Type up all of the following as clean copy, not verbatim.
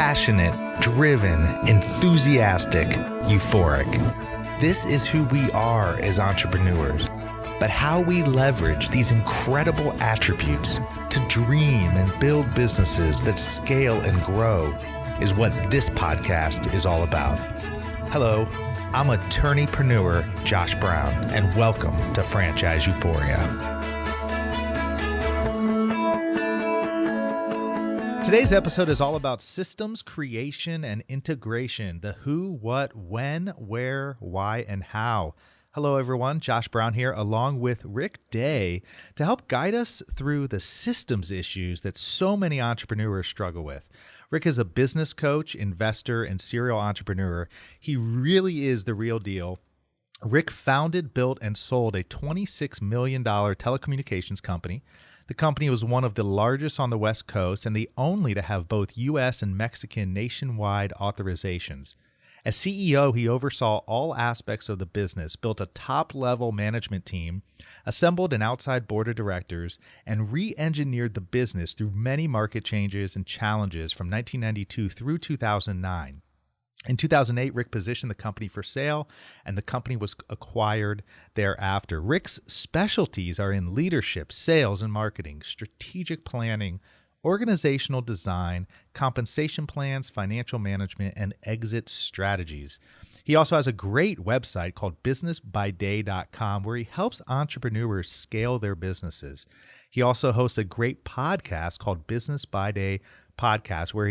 passionate, driven, enthusiastic, euphoric. This is who we are as entrepreneurs. But how we leverage these incredible attributes to dream and build businesses that scale and grow is what this podcast is all about. Hello, I'm attorneypreneur Josh Brown, and welcome to Franchise Euphoria. Today's episode is all about systems creation and integration, the who, what, when, where, why, and how. Hello, everyone. Josh Brown here, along with Rick Day, to help guide us through the systems issues that so many entrepreneurs struggle with. Rick is a business coach, investor, and serial entrepreneur. He really is the real deal. Rick founded, built, and sold a $26 million telecommunications company. The company was one of the largest on the West Coast and the only to have both U.S. and Mexican nationwide authorizations. As CEO, he oversaw all aspects of the business, built a top-level management team, assembled an outside board of directors, and re-engineered the business through many market changes and challenges from 1992 through 2009. In 2008, Rick positioned the company for sale, and the company was acquired thereafter. Rick's specialties are in leadership, sales and marketing, strategic planning, organizational design, compensation plans, financial management, and exit strategies. He also has a great website called businessbyday.com where he helps entrepreneurs scale their businesses. He also hosts a great podcast called Business by Day Podcast where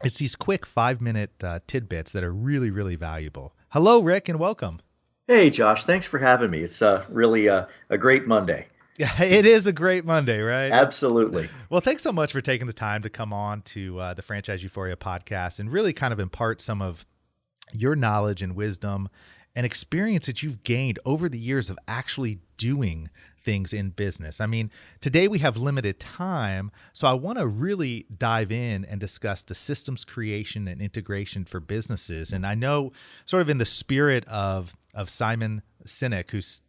it's these quick 5-minute tidbits that are really, really valuable. Hello, Rick, and welcome. Hey, Josh. Thanks for having me. It's really a great Monday. Yeah, it is a great Monday, right? Absolutely. Well, thanks so much for taking the time to come on to the Franchise Euphoria podcast and really kind of impart some of your knowledge and wisdom and experience that you've gained over the years of actually doing things in business. I mean, today we have limited time, so I want to really dive in and discuss the systems creation and integration for businesses. And I know sort of in the spirit of Simon Sinek, who's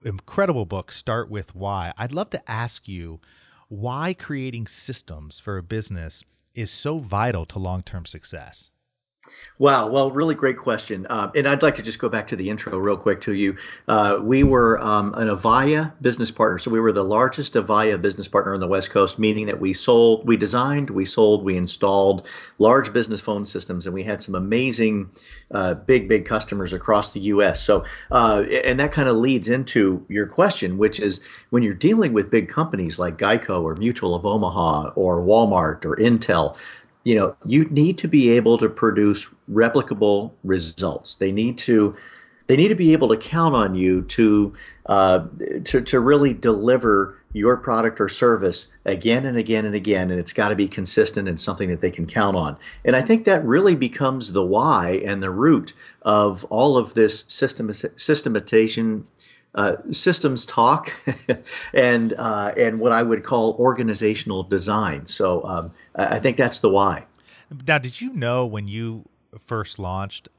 incredible book, Start With Why. I'd love to ask you why creating systems for a business is so vital to long-term success. Wow. Well, really great question. And I'd like to just go back to the intro real quick to you. We were an Avaya business partner. So we were the largest Avaya business partner on the West Coast, meaning that we designed, we sold, we installed large business phone systems, and we had some amazing big customers across the U.S. So, and that kind of leads into your question, which is when you're dealing with big companies like Geico or Mutual of Omaha or Walmart or Intel, you need to be able to produce replicable results. They need to be able to count on you to really deliver your product or service again and again and again, and it's got to be consistent and something that they can count on. And I think that really becomes the why and the root of all of this systematization. Systems talk and what I would call organizational design. So I think that's the why. Now, did you know when you first launched,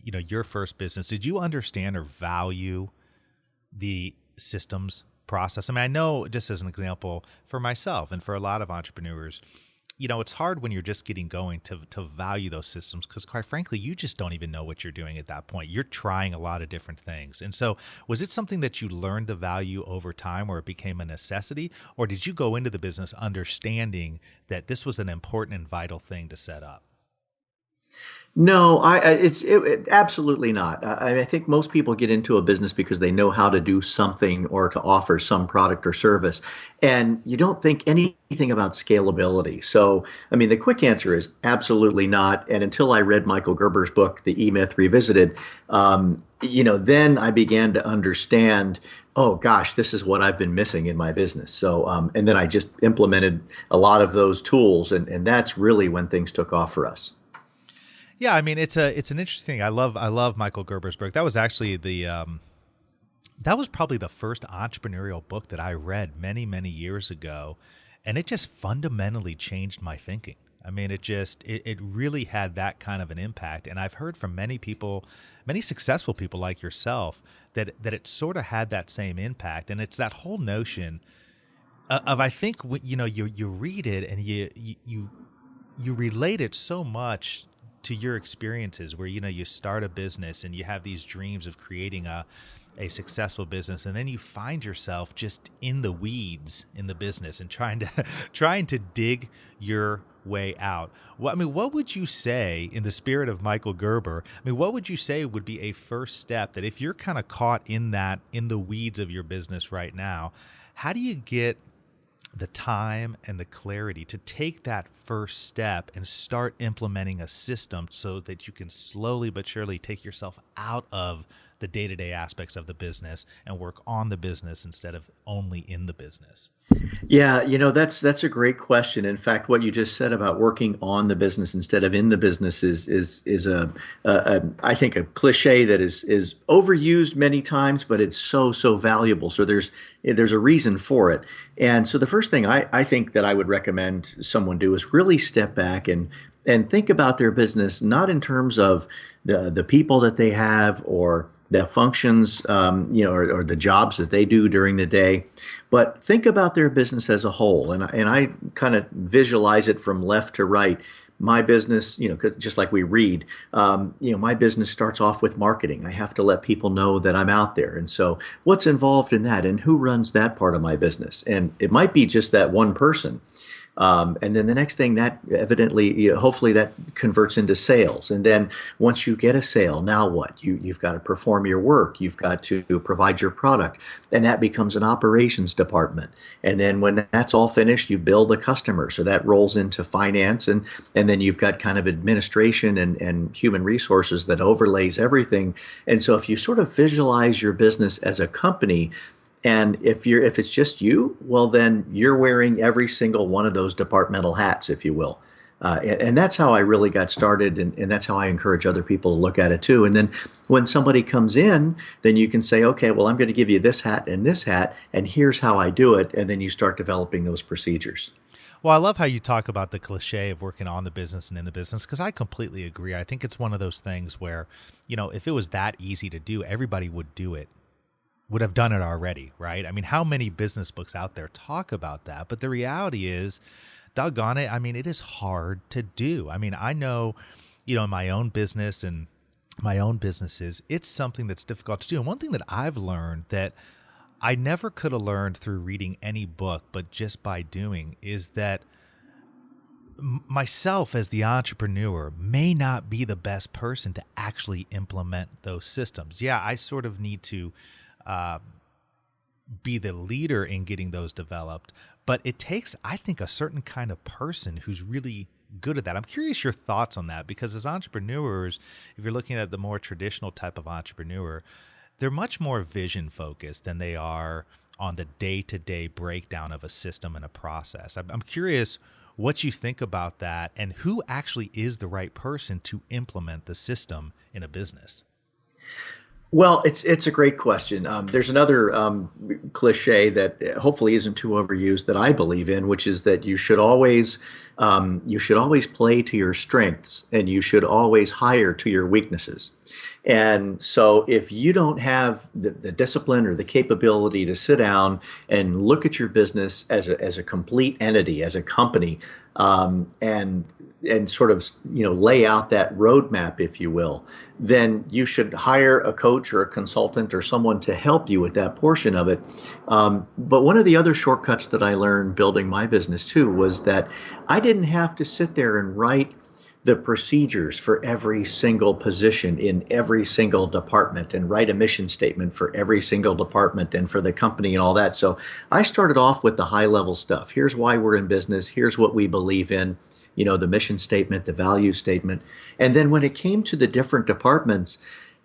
your first business, did you understand or value the systems process? I mean, I know just as an example for myself and for a lot of entrepreneurs, it's hard when you're just getting going to value those systems because, quite frankly, you just don't even know what you're doing at that point. You're trying a lot of different things. And so was it something that you learned to value over time where it became a necessity? Or did you go into the business understanding that this was an important and vital thing to set up? No, it's absolutely not. I think most people get into a business because they know how to do something or to offer some product or service, and you don't think anything about scalability. So, I mean, the quick answer is absolutely not. And until I read Michael Gerber's book, The E-Myth Revisited, then I began to understand, oh gosh, this is what I've been missing in my business. So, and then I just implemented a lot of those tools, and that's really when things took off for us. Yeah, I mean, it's an interesting thing. I love Michael Gerber's book. That was actually that was probably the first entrepreneurial book that I read many, many years ago, and it just fundamentally changed my thinking. I mean, it really had that kind of an impact. And I've heard from many people, many successful people like yourself, that it sort of had that same impact. And it's that whole notion of, I think, you read it and you you relate it so much to your experiences where you start a business and you have these dreams of creating a successful business, and then you find yourself just in the weeds in the business and trying to trying to dig your way out. What would you say, in the spirit of Michael Gerber, what would you say would be a first step that, if you're kind of caught in the weeds of your business right now, how do you get the time and the clarity to take that first step and start implementing a system so that you can slowly but surely take yourself out of the day-to-day aspects of the business and work on the business instead of only in the business? Yeah, that's a great question. In fact, what you just said about working on the business instead of in the business is a I think a cliche that is overused many times, but it's so valuable. So there's a reason for it. And so the first thing I think that I would recommend someone do is really step back and think about their business, not in terms of the people that they have or the functions, or the jobs that they do during the day, but think about their business as a whole. And I kind of visualize it from left to right. My business, 'cause just like we read, my business starts off with marketing. I have to let people know that I'm out there. And so what's involved in that, and who runs that part of my business? And it might be just that one person. And then the next thing, that evidently, hopefully that converts into sales. And then once you get a sale, now what? You've got to perform your work. You've got to provide your product. And that becomes an operations department. And then when that's all finished, you bill the customer. So that rolls into finance. And then you've got kind of administration and human resources that overlays everything. And so if you sort of visualize your business as a company, and if it's just you, well, then you're wearing every single one of those departmental hats, if you will. And that's how I really got started, and that's how I encourage other people to look at it too. And then when somebody comes in, then you can say, okay, well, I'm going to give you this hat, and here's how I do it. And then you start developing those procedures. Well, I love how you talk about the cliche of working on the business and in the business, because I completely agree. I think it's one of those things where, if it was that easy to do, everybody would do it, would have done it already, right? How many business books out there talk about that? But the reality is, doggone it, it is hard to do. I know, in my own business and my own businesses, it's something that's difficult to do. And one thing that I've learned that I never could have learned through reading any book, but just by doing, is that myself as the entrepreneur may not be the best person to actually implement those systems. Yeah, I sort of need to be the leader in getting those developed, but it takes, I think, a certain kind of person who's really good at that. I'm curious your thoughts on that, because as entrepreneurs, if you're looking at the more traditional type of entrepreneur, they're much more vision focused than they are on the day-to-day breakdown of a system and a process. I'm curious what you think about that, and who actually is the right person to implement the system in a business. Well, it's a great question. There's another cliche that hopefully isn't too overused that I believe in, which is that you should always play to your strengths, and you should always hire to your weaknesses. And so if you don't have the discipline or the capability to sit down and look at your business as a complete entity, as a company, and sort of lay out that roadmap, if you will, then you should hire a coach or a consultant or someone to help you with that portion of it. But one of the other shortcuts that I learned building my business too was that I didn't have to sit there and write the procedures for every single position in every single department and write a mission statement for every single department and for the company and all that. So I started off with the high level stuff. Here's why we're in business. Here's what we believe in, the mission statement, the value statement. And then when it came to the different departments,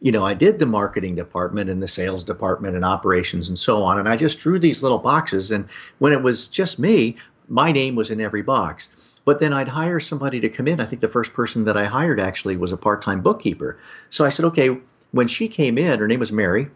I did the marketing department and the sales department and operations and so on. And I just drew these little boxes. And when it was just me, my name was in every box. But then I'd hire somebody to come in. I think the first person that I hired actually was a part-time bookkeeper. So I said, okay, when she came in, her name was Mary.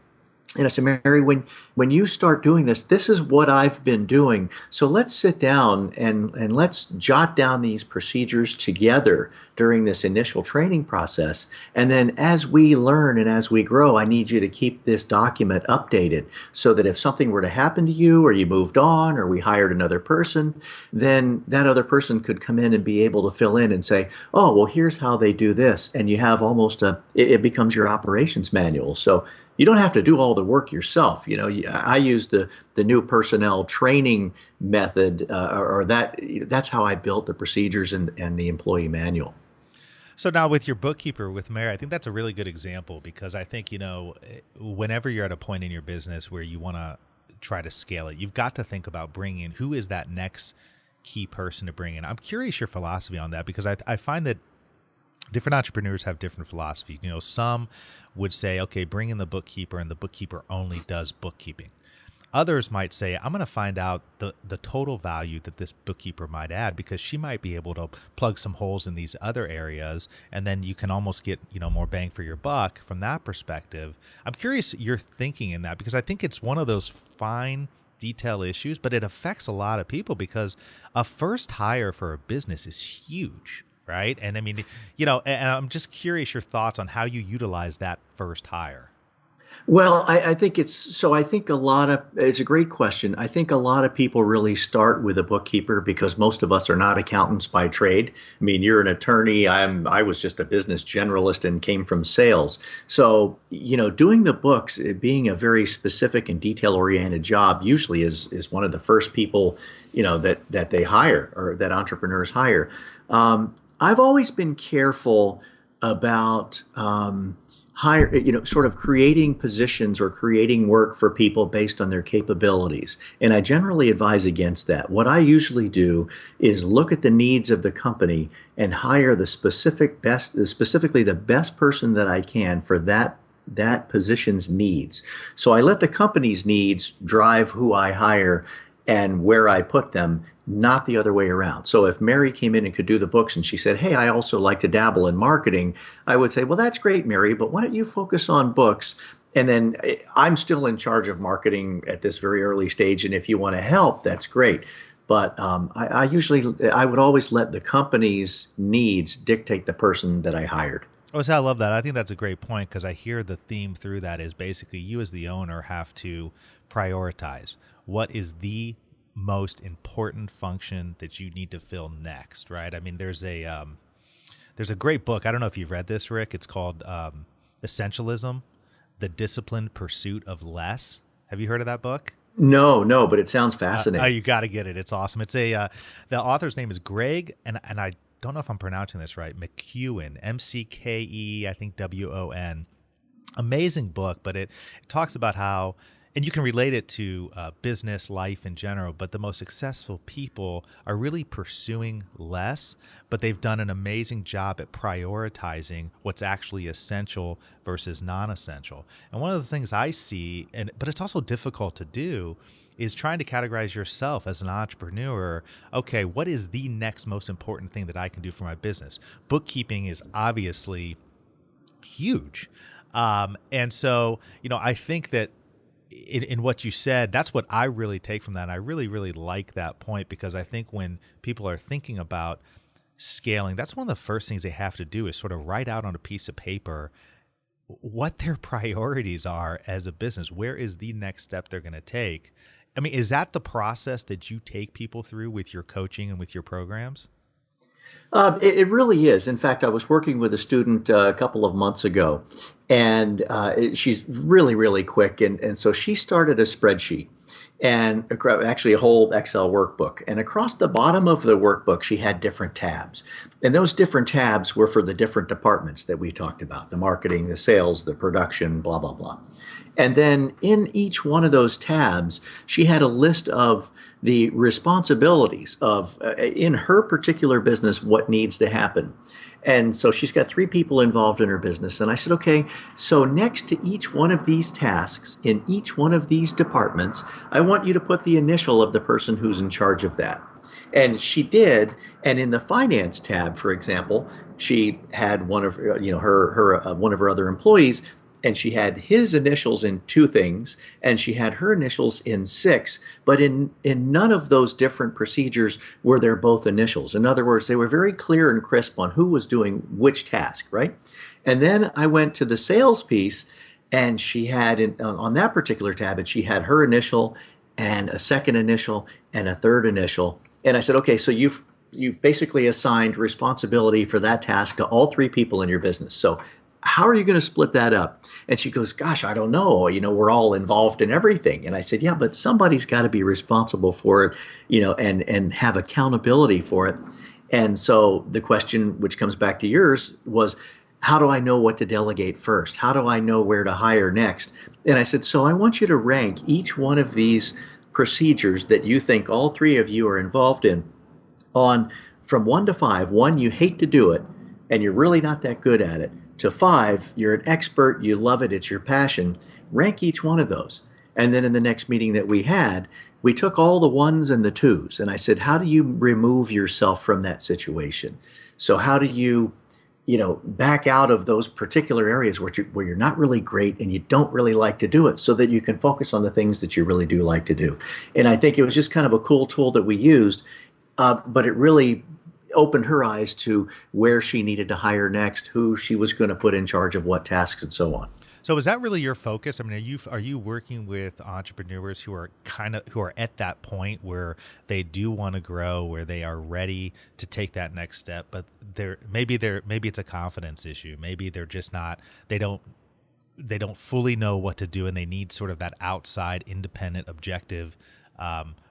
And I said, Mary, when you start doing this, this is what I've been doing. So let's sit down and let's jot down these procedures together during this initial training process. And then as we learn and as we grow, I need you to keep this document updated so that if something were to happen to you or you moved on or we hired another person, then that other person could come in and be able to fill in and say, oh, well, here's how they do this. And you have almost it becomes your operations manual. So you don't have to do all the work yourself. I use the new personnel training method, or that's how I built the procedures and the employee manual. So now with your bookkeeper with Mary, I think that's a really good example because I think, whenever you're at a point in your business where you want to try to scale it, you've got to think about bringing in who is that next key person to bring in. I'm curious your philosophy on that because I find that different entrepreneurs have different philosophies. Some would say, okay, bring in the bookkeeper and the bookkeeper only does bookkeeping. Others might say, I'm going to find out the total value that this bookkeeper might add because she might be able to plug some holes in these other areas. And then you can almost get, more bang for your buck from that perspective. I'm curious your thinking in that because I think it's one of those fine detail issues, but it affects a lot of people because a first hire for a business is huge. Right. And I mean, and I'm just curious your thoughts on how you utilize that first hire. Well, I think I think it's a great question. I think a lot of people really start with a bookkeeper because most of us are not accountants by trade. I mean, you're an attorney. I was just a business generalist and came from sales. So, doing the books, it being a very specific and detail oriented job usually is one of the first people, that they hire or that entrepreneurs hire. I've always been careful about sort of creating positions or creating work for people based on their capabilities. And I generally advise against that. What I usually do is look at the needs of the company and hire specifically the best person that I can for that position's needs. So I let the company's needs drive who I hire and where I put them, not the other way around. So if Mary came in and could do the books and she said, hey, I also like to dabble in marketing, I would say, well, that's great, Mary, but why don't you focus on books? And then I'm still in charge of marketing at this very early stage. And if you want to help, that's great. But I would always let the company's needs dictate the person that I hired. Oh, so I love that. I think that's a great point because I hear the theme through that is basically you as the owner have to prioritize what is the most important function that you need to fill next, right? I mean, there's a great book. I don't know if you've read this, Rick. It's called Essentialism: The Disciplined Pursuit of Less. Have you heard of that book? No, but it sounds Oh, fascinating. you got to get it. It's awesome. It's the author's name is Greg, and I don't know if I'm pronouncing this right. McKeown, MCKE, I think WON. Amazing book, but it talks about how, and you can relate it to business, life in general, but the most successful people are really pursuing less, but they've done an amazing job at prioritizing what's actually essential versus non-essential. And one of the things I see, but it's also difficult to do, is trying to categorize yourself as an entrepreneur. Okay, what is the next most important thing that I can do for my business? Bookkeeping is obviously huge. And so, I think that in what you said, that's what I really take from that. And I really, really like that point because I think when people are thinking about scaling, that's one of the first things they have to do is sort of write out on a piece of paper what their priorities are as a business. Where is the next step they're going to take? I mean, is that the process that you take people through with your coaching and with your programs? It really is. In fact, I was working with a student a couple of months ago, and she's really, really quick. And so she started a spreadsheet and actually a whole Excel workbook. And across the bottom of the workbook, she had different tabs. And those different tabs were for the different departments that we talked about: the marketing, the sales, the production, blah, blah, blah. And then in each one of those tabs, she had a list of the responsibilities of, in her particular business, what needs to happen. And so she's got three people involved in her business. And I said, okay, so next to each one of these tasks in each one of these departments, I want you to put the initial of the person who's in charge of that. And she did. And in the finance tab, for example, she had one of one of her other employees and she had his initials in two things, and she had her initials in six. But in none of those different procedures were there both initials. In other words, they were very clear and crisp on who was doing which task, right? And then I went to the sales piece, and she had on that particular tab, and she had her initial and a second initial and a third initial. And I said, okay, so you've basically assigned responsibility for that task to all three people in your business. So how are you going to split that up? And she goes, gosh, I don't know. We're all involved in everything. And I said, yeah, but somebody's got to be responsible for it, and have accountability for it. And so the question, which comes back to yours, was, how do I know what to delegate first? How do I know where to hire next? And I said, so I want you to rank each one of these procedures that you think all three of you are involved in on from 1 to 5. 1, you hate to do it and you're really not that good at it, to 5, you're an expert, you love it, it's your passion. Rank each one of those. And then in the next meeting that we had, we took all the 1s and the 2s, and I said, how do you remove yourself from that situation? So how do you back out of those particular areas where you're not really great and you don't really like to do it, so that you can focus on the things that you really do like to do. And I think it was just kind of a cool tool that we used, but it really opened her eyes to where she needed to hire next, who she was going to put in charge of what tasks, and so on. So is that really your focus? I mean, are you working with entrepreneurs who are at that point where they do want to grow, where they are ready to take that next step, but maybe it's a confidence issue. Maybe they're just not, they don't fully know what to do, and they need sort of that outside, independent, objective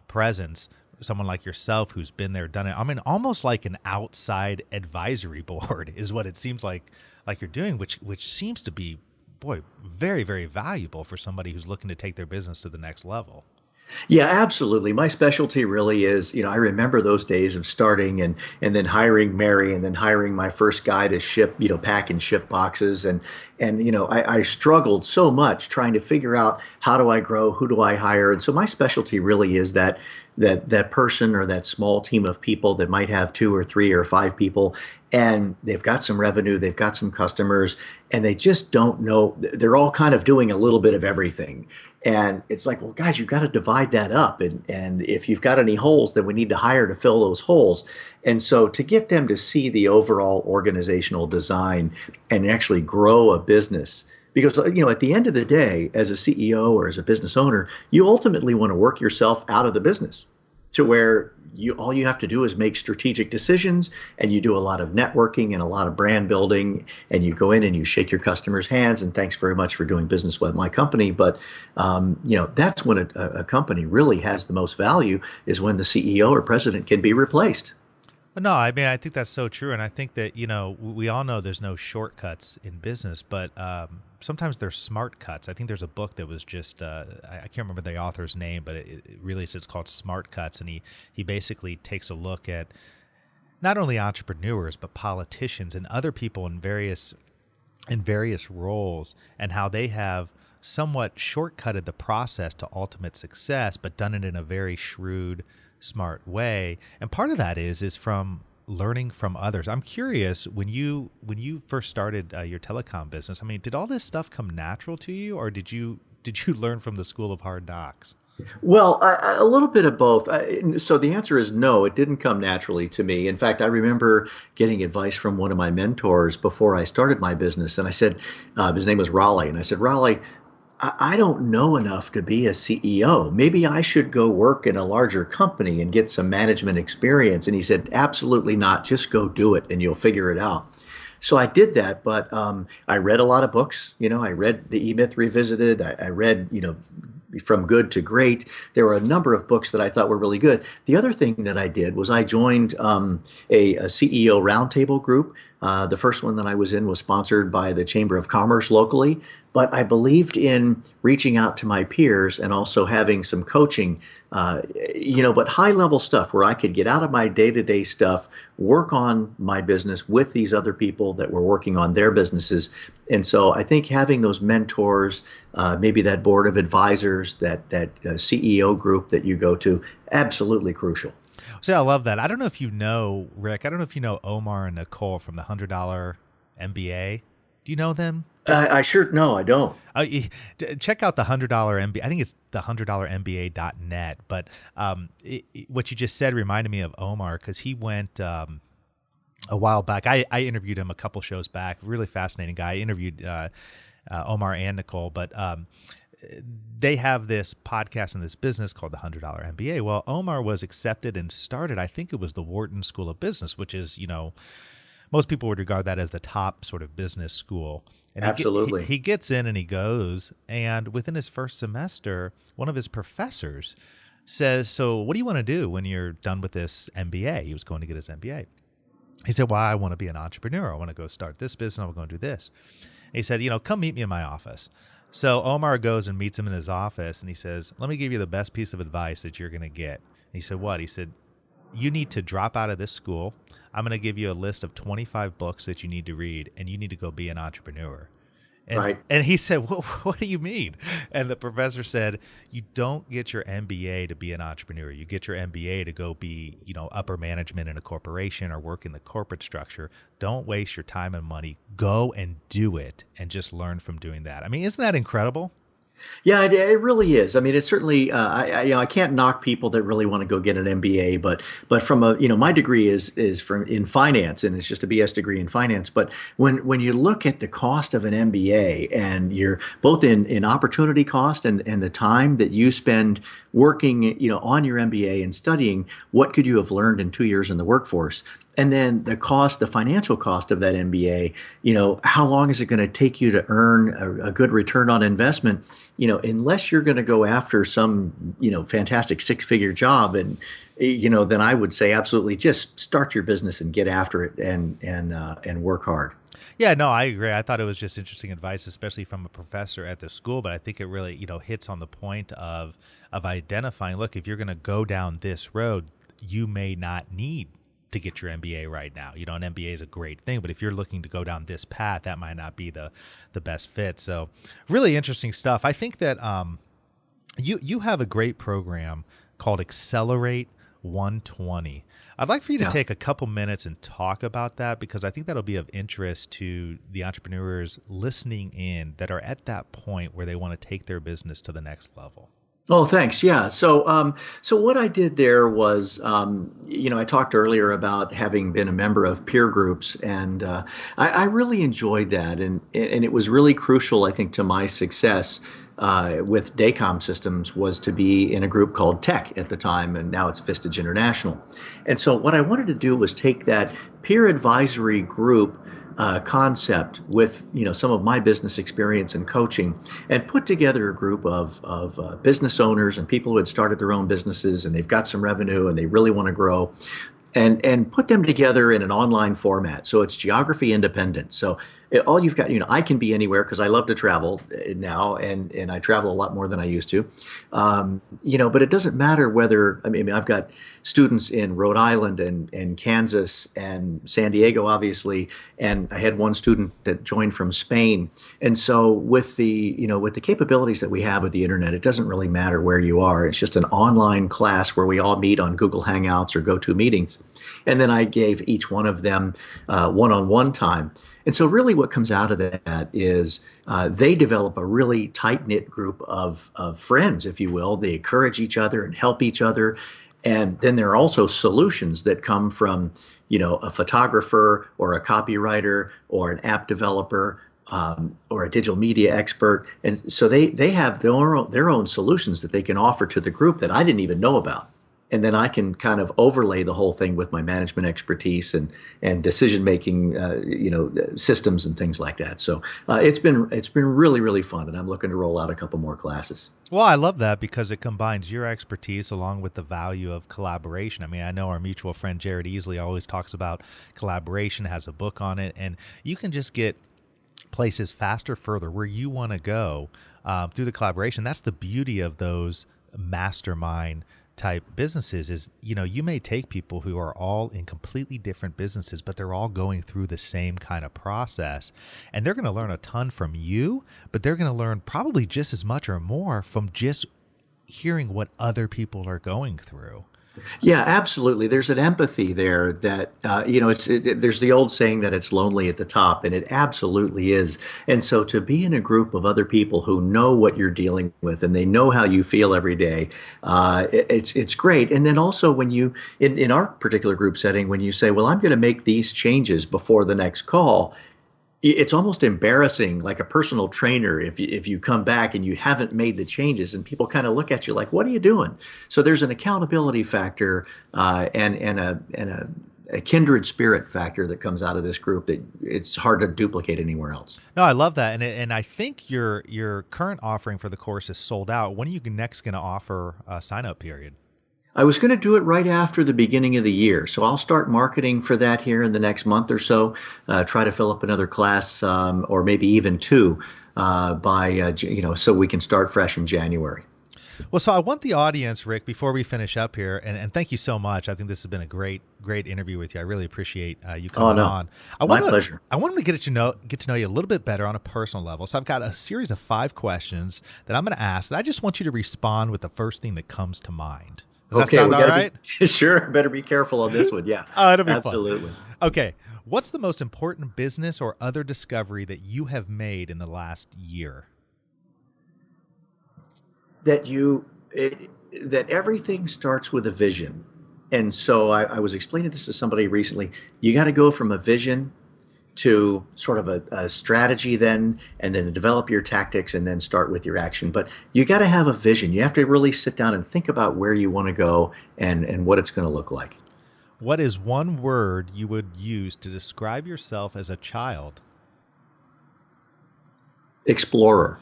presence. Someone like yourself who's been there, done it. I mean, almost like an outside advisory board is what it seems like you're doing, which seems to be, boy, very, very valuable for somebody who's looking to take their business to the next level. Yeah, absolutely. My specialty really is, I remember those days of starting and then hiring Mary, and then hiring my first guy to ship, pack and ship boxes. And I struggled so much trying to figure out, how do I grow? Who do I hire? And so my specialty really is that person or that small team of people that might have 2 or 3 or 5 people, and they've got some revenue, they've got some customers, and they just don't know. They're all kind of doing a little bit of everything. And it's like, well, guys, you've got to divide that up. And if you've got any holes, then we need to hire to fill those holes. And so to get them to see the overall organizational design and actually grow a business, because at the end of the day, as a CEO or as a business owner, you ultimately want to work yourself out of the business to where all you have to do is make strategic decisions, and you do a lot of networking and a lot of brand building, and you go in and you shake your customers' hands and thanks very much for doing business with my company. But that's when a company really has the most value, is when the CEO or president can be replaced. No, I mean, I think that's so true. And I think that, we all know there's no shortcuts in business, but sometimes there's smart cuts. I think there's a book that was just, I can't remember the author's name, but it really is, it's called Smart Cuts. And he basically takes a look at not only entrepreneurs, but politicians and other people in various roles, and how they have somewhat shortcutted the process to ultimate success, but done it in a very shrewd, smart way. And part of that is from learning from others. I'm curious, when you first started your telecom business, I mean, did all this stuff come natural to you, or did you learn from the school of hard knocks? Well, a little bit of both. So the answer is no, it didn't come naturally to me. In fact, I remember getting advice from one of my mentors before I started my business. And I said, his name was Raleigh. And I said, Raleigh, I don't know enough to be a CEO. Maybe I should go work in a larger company and get some management experience. And he said, absolutely not. Just go do it and you'll figure it out. So I did that, but I read a lot of books. I read The E-Myth Revisited. I read, From Good to Great. There were a number of books that I thought were really good. The other thing that I did was I joined a CEO roundtable group. The first one that I was in was sponsored by the Chamber of Commerce locally, but I believed in reaching out to my peers and also having some coaching, but high level stuff where I could get out of my day-to-day stuff, work on my business with these other people that were working on their businesses. And so I think having those mentors, maybe that board of advisors, that CEO group that you go to, absolutely crucial. So I love that. I don't know if you know, Rick, I don't know if you know Omar and Nicole from the $100 MBA. Do you know them? I sure no, I don't. Check out the $100 MBA. I think it's the $100MBA.net. But what you just said reminded me of Omar because he went a while back. I interviewed him a couple shows back. Really fascinating guy. I interviewed Omar and Nicole, but they have this podcast and this business called the $100 MBA. Well, Omar was accepted and started, I think it was the Wharton School of Business, which is, most people would regard that as the top sort of business school. And Absolutely. he gets in and he goes, and within his first semester, one of his professors says, "So what do you want to do when you're done with this MBA?" He was going to get his MBA. He said, "Well, I want to be an entrepreneur. I want to go start this business. I'm going to do this." And he said, "Come meet me in my office." So Omar goes and meets him in his office, and he says, "Let me give you the best piece of advice that you're going to get." And he said, "What?" He said, "You need to drop out of this school. I'm going to give you a list of 25 books that you need to read, and you need to go be an entrepreneur." Right. And he said, "Well, what do you mean?" And the professor said, "You don't get your MBA to be an entrepreneur. You get your MBA to go be, upper management in a corporation or work in the corporate structure. Don't waste your time and money. Go and do it and just learn from doing that." I mean, isn't that incredible? Yeah, it really is. I mean, it's certainly. I can't knock people that really want to go get an MBA, but from my degree is from in finance, and it's just a BS degree in finance. But when you look at the cost of an MBA, and you're both in opportunity cost and the time that you spend working, on your MBA and studying, what could you have learned in 2 years in the workforce? And then the financial cost of that MBA, how long is it going to take you to earn a good return on investment? Unless you're going to go after some, fantastic six-figure job, and then I would say absolutely just start your business and get after it and work hard. Yeah, no, I agree. I thought it was just interesting advice, especially from a professor at the school. But I think it really, hits on the point of identifying. Look, if you're going to go down this road, you may not need to get your MBA right now. An MBA is a great thing, but if you're looking to go down this path, that might not be the best fit. So, really interesting stuff. I think that you have a great program called Accelerate 120. I'd like for you to Yeah. take a couple minutes and talk about that because I think that'll be of interest to the entrepreneurs listening in that are at that point where they want to take their business to the next level. Oh, thanks. Yeah. So what I did there was, I talked earlier about having been a member of peer groups, and I really enjoyed that, and it was really crucial, I think, to my success with Daycom Systems was to be in a group called Tech at the time, and now it's Vistage International. And so what I wanted to do was take that peer advisory group concept with some of my business experience and coaching, and put together a group of business owners and people who had started their own businesses and they've got some revenue and they really want to grow, and put them together in an online format. So it's geography independent. So all you've got, I can be anywhere because I love to travel now, and I travel a lot more than I used to. But it doesn't matter whether, I mean, I've got students in Rhode Island and Kansas and San Diego, obviously, and I had one student that joined from Spain. And so with the capabilities that we have with the internet, it doesn't really matter where you are. It's just an online class where we all meet on Google Hangouts or GoToMeetings. And then I gave each one of them one-on-one time. And so really what comes out of that is they develop a really tight-knit group of friends, if you will. They encourage each other and help each other. And then there are also solutions that come from, a photographer or a copywriter or an app developer or a digital media expert. And so they have their own solutions that they can offer to the group that I didn't even know about. And then I can kind of overlay the whole thing with my management expertise and decision making, systems and things like that. So it's been really, really fun, and I'm looking to roll out a couple more classes. Well, I love that because it combines your expertise along with the value of collaboration. I mean, I know our mutual friend Jared Easley always talks about collaboration, has a book on it, and you can just get places faster, further where you want to go through the collaboration. That's the beauty of those mastermind type businesses is, you may take people who are all in completely different businesses, but they're all going through the same kind of process, and they're going to learn a ton from you, but they're going to learn probably just as much or more from just hearing what other people are going through. Yeah, absolutely. There's an empathy there that there's the old saying that it's lonely at the top, and it absolutely is. And so to be in a group of other people who know what you're dealing with and they know how you feel every day, it's great. And then also when you in our particular group setting, when you say, "Well, I'm going to make these changes before the next call," it's almost embarrassing, like a personal trainer, if you come back and you haven't made the changes, and people kind of look at you like, "What are you doing?" So there's an accountability factor, and a kindred spirit factor that comes out of this group that it's hard to duplicate anywhere else. No, I love that, and I think your current offering for the course is sold out. When are you next going to offer a sign up period? I was going to do it right after the beginning of the year, so I'll start marketing for that here in the next month or so. Try to fill up another class, or maybe even two, so we can start fresh in January. Well, so I want the audience, Rick, before we finish up here, and thank you so much. I think this has been a great interview with you. I really appreciate you coming on. My pleasure. I want them to get to know you a little bit better on a personal level. So I've got a series of 5 questions that I'm going to ask, and I just want you to respond with the first thing that comes to mind. Does that sound all right? Sure. Better be careful on this one. Yeah. Oh, it'll be absolutely. Fun. Okay. What's the most important business or other discovery that you have made in the last year? That everything starts with a vision. And so I was explaining this to somebody recently. You got to go from a vision to sort of a strategy then, and then develop your tactics and then start with your action. But you got to have a vision. You have to really sit down and think about where you want to go and what it's going to look like. What is one word you would use to describe yourself as a child? Explorer.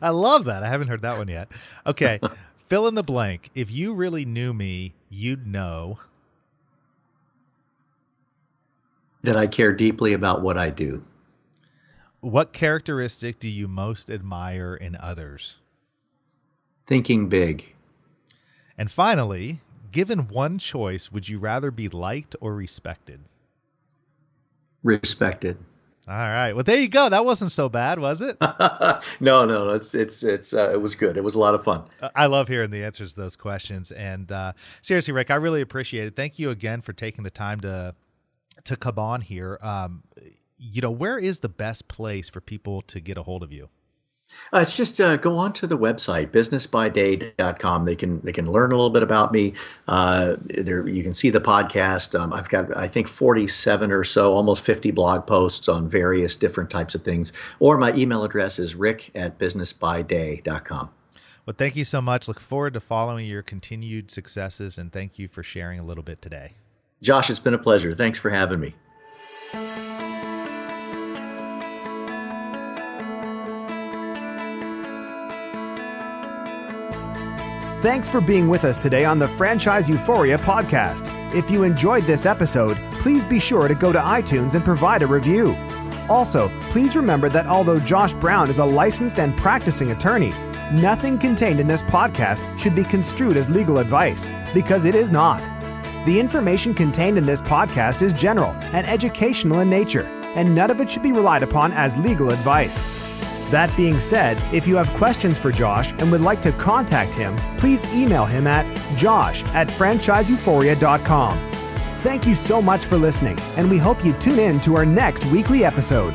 I love that. I haven't heard that one yet. Okay. Fill in the blank. If you really knew me, you'd know that I care deeply about what I do. What characteristic do you most admire in others? Thinking big. And finally, given one choice, would you rather be liked or respected? Respected. All right. Well, there you go. That wasn't so bad, was it? No. It was good. It was a lot of fun. I love hearing the answers to those questions. And seriously, Rick, I really appreciate it. Thank you again for taking the time to come on here. Where is the best place for people to get a hold of you? It's just go on to the website, businessbyday.com. They can learn a little bit about me. There you can see the podcast. I've got, I think, 47 or so, almost 50 blog posts on various different types of things. Or my email address is rick@businessbyday.com. Well, thank you so much. Look forward to following your continued successes, and thank you for sharing a little bit today. Josh, it's been a pleasure. Thanks for having me. Thanks for being with us today on the Franchise Euphoria podcast. If you enjoyed this episode, please be sure to go to iTunes and provide a review. Also, please remember that although Josh Brown is a licensed and practicing attorney, nothing contained in this podcast should be construed as legal advice, because it is not. The information contained in this podcast is general and educational in nature, and none of it should be relied upon as legal advice. That being said, if you have questions for Josh and would like to contact him, please email him at josh@franchiseeuphoria.com. Thank you so much for listening, and we hope you tune in to our next weekly episode.